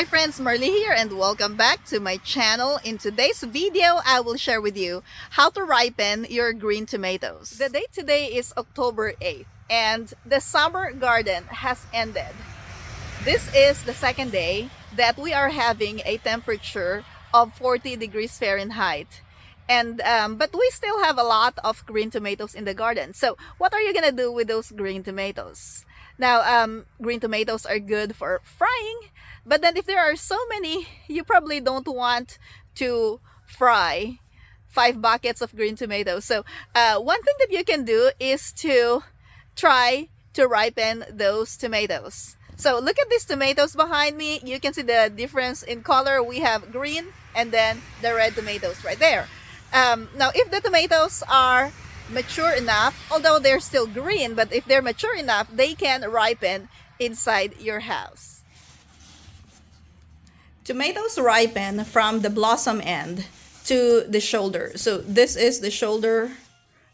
Hi friends, Marley here and welcome back to my channel. In today's video, I will share with you how to ripen your green tomatoes. The date today is October 8th and the summer garden has ended. This is the second day that we are having a temperature of 40 degrees Fahrenheit. But we still have a lot of green tomatoes in the garden. So what are you gonna do with those green tomatoes? Now, green tomatoes are good for frying, but then if there are so many, you probably don't want to fry 5 buckets of green tomatoes. So one thing that you can do is to try to ripen those tomatoes. So look at these tomatoes behind me. You can see the difference in color. We have green and then the red tomatoes right there. Now, if the tomatoes are mature enough, although they're still green, but if they're mature enough, they can ripen inside your house. Tomatoes ripen from the blossom end to the shoulder. So this is the shoulder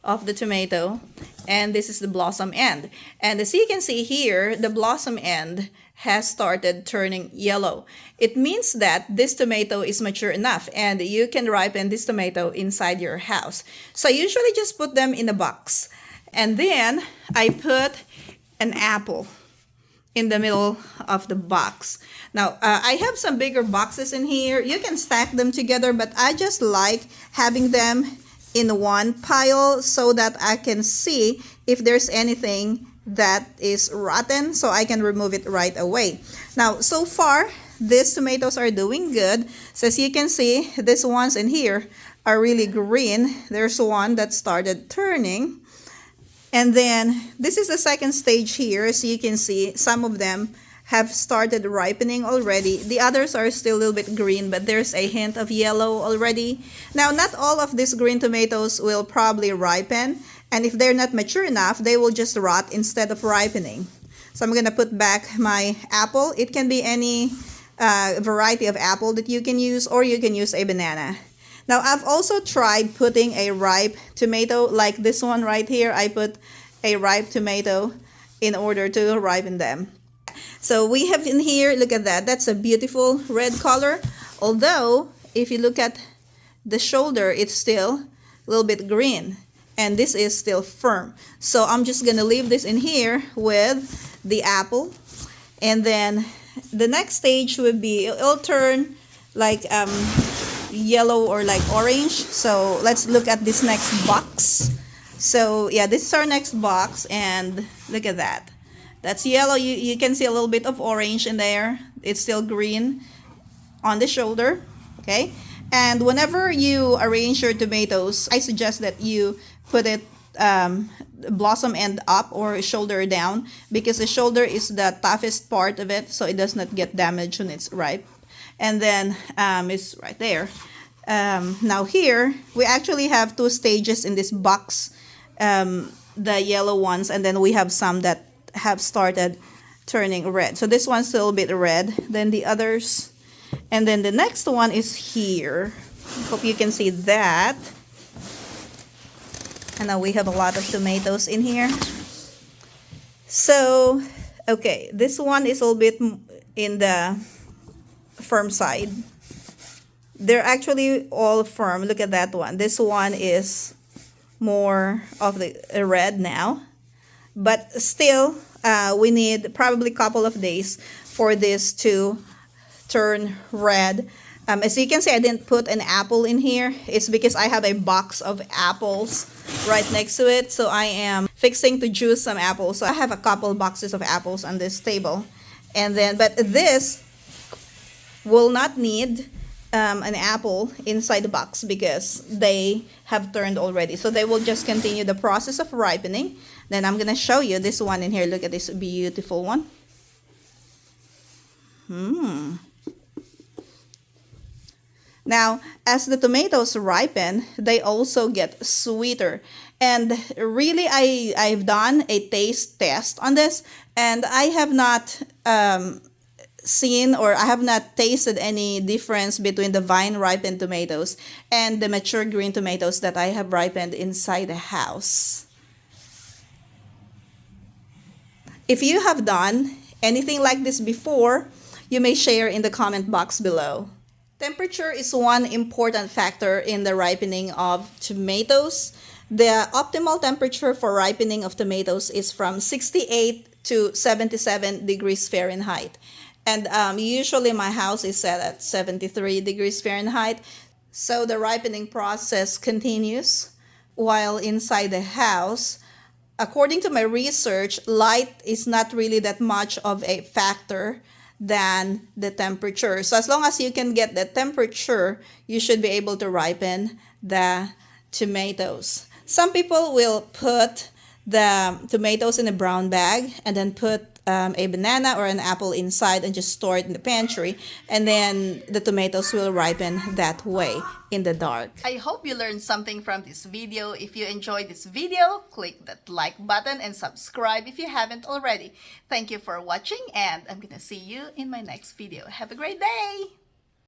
of the tomato and this is the blossom end. And as you can see here, the blossom end has started turning yellow. It means that this tomato is mature enough and you can ripen this tomato inside your house. So I usually just put them in a box and then I put an apple in the middle of the box. Now, I have some bigger boxes in here. You can stack them together, but I just like having them in one pile so that I can see if there's anything that is rotten so I can remove it right away. Now, so far, these tomatoes are doing good. So as you can see, these ones in here are really green. There's one that started turning. And then this is the second stage here. So you can see some of them have started ripening already. The others are still a little bit green, but there's a hint of yellow already. Now, not all of these green tomatoes will probably ripen. And if they're not mature enough, they will just rot instead of ripening. So I'm going to put back my apple. It can be any variety of apple that you can use, or you can use a banana. Now, I've also tried putting a ripe tomato like this one right here. I put a ripe tomato in order to ripen them. So we have in here, look at that. That's a beautiful red color. Although, if you look at the shoulder, it's still a little bit green. And this is still firm. So I'm just going to leave this in here with the apple. And then the next stage would be, it'll turn like yellow or like orange. So let's look at this next box. So yeah, this is our next box. And look at that. That's yellow. You can see a little bit of orange in there. It's still green on the shoulder. Okay. And whenever you arrange your tomatoes, I suggest that you put it blossom end up or shoulder down, because the shoulder is the toughest part of it, so it does not get damaged when it's ripe. And then it's right there. Now here, we actually have two stages in this box, the yellow ones, and then we have some that have started turning red. So this one's still a bit red than the others. And then the next one is here. Hope you can see that. And now we have a lot of tomatoes in here. So, okay, this one is a little bit in the firm side. They're actually all firm. Look at that one. This one is more of the red now. But still, we need probably a couple of days for this to turn red. As you can see, I didn't put an apple in here. It's because I have a box of apples right next to it. So I am fixing to juice some apples. So I have a couple boxes of apples on this table. And then, but this will not need an apple inside the box because they have turned already. So they will just continue the process of ripening. Then I'm going to show you this one in here. Look at this beautiful one. Now, as the tomatoes ripen, they also get sweeter. And really, I've done a taste test on this, and I have not seen, or I have not tasted any difference between the vine ripened tomatoes and the mature green tomatoes that I have ripened inside the house. If you have done anything like this before, you may share in the comment box below. Temperature is one important factor in the ripening of tomatoes. The optimal temperature for ripening of tomatoes is from 68 to 77 degrees Fahrenheit. And usually my house is set at 73 degrees Fahrenheit. So the ripening process continues while inside the house. According to my research, light is not really that much of a factor than the temperature. So as long as you can get the temperature, you should be able to ripen the tomatoes. Some people will put the tomatoes in a brown bag and then put a banana or an apple inside and just store it in the pantry, and then the tomatoes will ripen that way in the dark. I hope you learned something from this video. If you enjoyed this video, click that like button and subscribe if you haven't already. Thank you for watching, and I'm gonna see you in my next video. Have a great day!